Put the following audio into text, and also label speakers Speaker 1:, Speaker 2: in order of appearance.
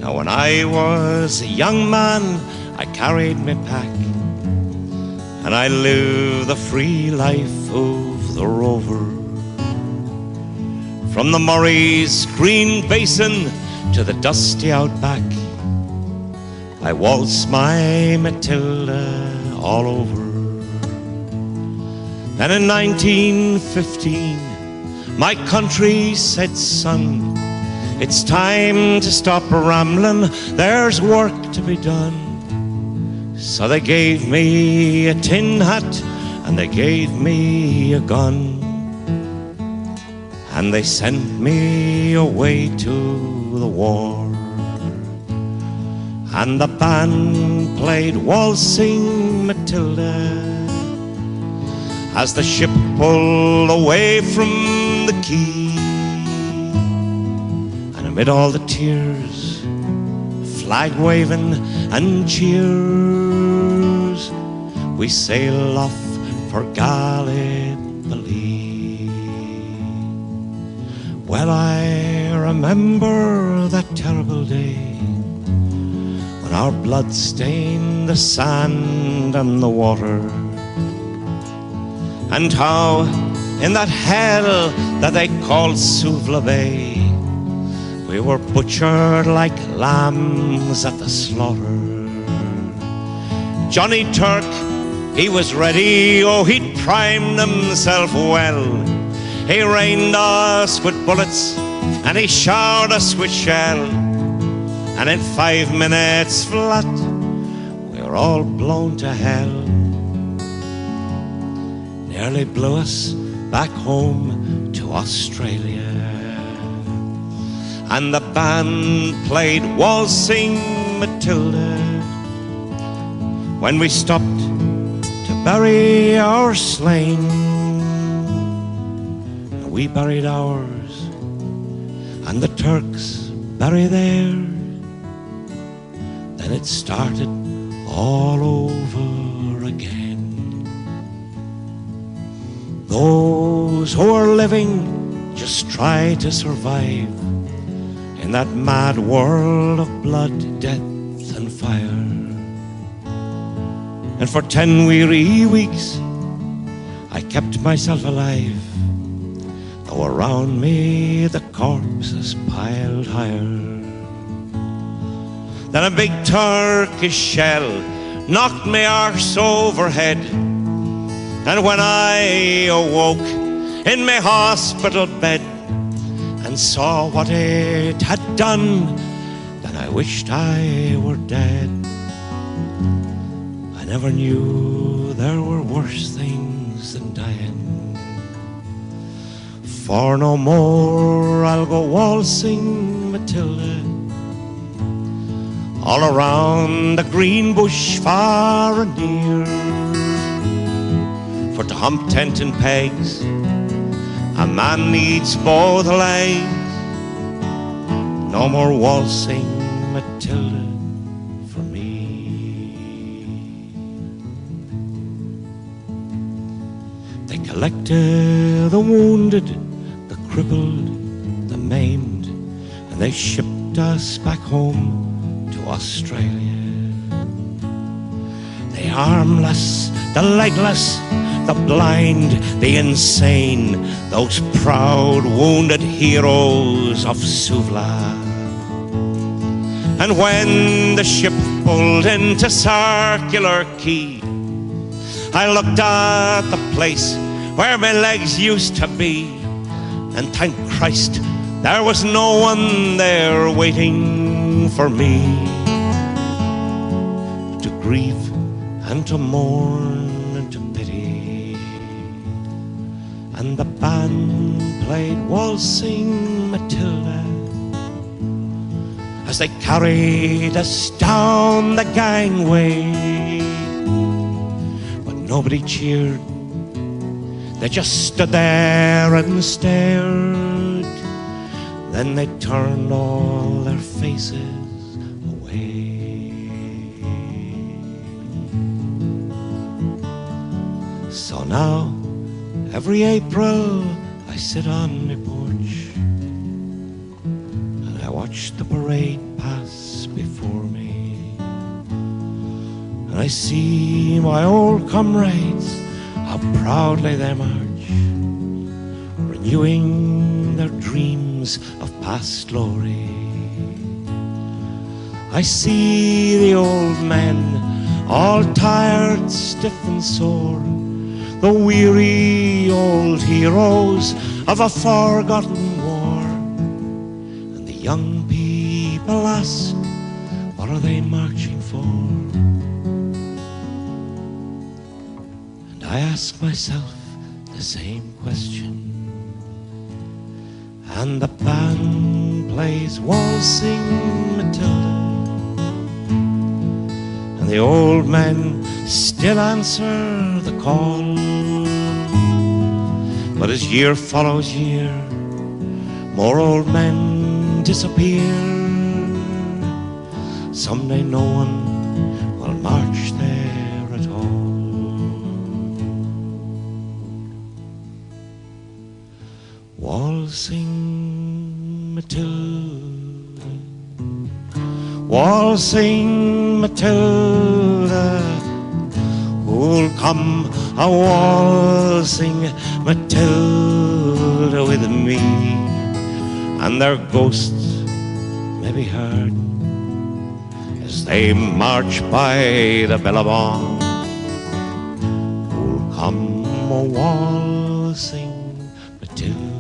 Speaker 1: Now when I was a young man, I carried me pack, and I lived the free life of the rover. From the Murray's green basin to the dusty outback, I waltzed my Matilda all over. Then in 1915, my country said, son, it's time to stop rambling, there's work to be done. So they gave me a tin hat and they gave me a gun, and they sent me away to the war. And the band played Waltzing Matilda as the ship pulled away from the quay. And amid all the tears, flag waving and cheers, we sail off for Gallipoli. Well, I remember that terrible day when our blood stained the sand and the water, and how in that hell that they called Suvla Bay, we were butchered like lambs at the slaughter. Johnny Turk, he was ready, oh, he'd primed himself well. He rained us with bullets and he showered us with shell, and in 5 minutes flat we were all blown to hell. Nearly blew us back home to Australia, and the band played Waltzing Matilda when we stopped to bury our slain. We buried ours, and the Turks buried theirs. Then it started all over again. Those who are living just try to survive in that mad world of blood, death and fire. And for 10 weary weeks I kept myself alive, though around me the corpses piled higher. Then a big Turkish shell knocked me arse overhead, and when I awoke in my hospital bed and saw what it had done, then I wished I were dead. I never knew there were worse things than dying. For no more I'll go waltzing Matilda all around the green bush far and near. For to hump tent and pegs a man needs both legs. No more waltzing Matilda for me. They collected the wounded, the crippled, the maimed, and they shipped us back home to Australia. The armless, the legless, the blind, the insane, those proud wounded heroes of Suvla. And when the ship pulled into Circular Quay, I looked at the place where my legs used to be, and thank Christ there was no one there waiting for me to grieve and to mourn and to pity. And the band played Waltzing Matilda as they carried us down the gangway. But nobody cheered, they just stood there and stared. Then they turned all their faces away. So now, every April, I sit on my porch and I watch the parade pass before me, and I see my old comrades, how proudly they march, renewing their dreams of past glory. I see the old men, all tired, stiff and sore, the weary old heroes of a forgotten war. And the young people ask, what are they marching for? And I ask myself the same question. And the band plays Waltzing, Matilda, and the old men still answer the call. But as year follows year, more old men disappear. Someday no one will march there at all. Waltzing Matilda, waltzing Matilda, who'll come a waltzing Matilda with me, and their ghosts may be heard as they march by the billabong. Who'll come a waltzing Matilda.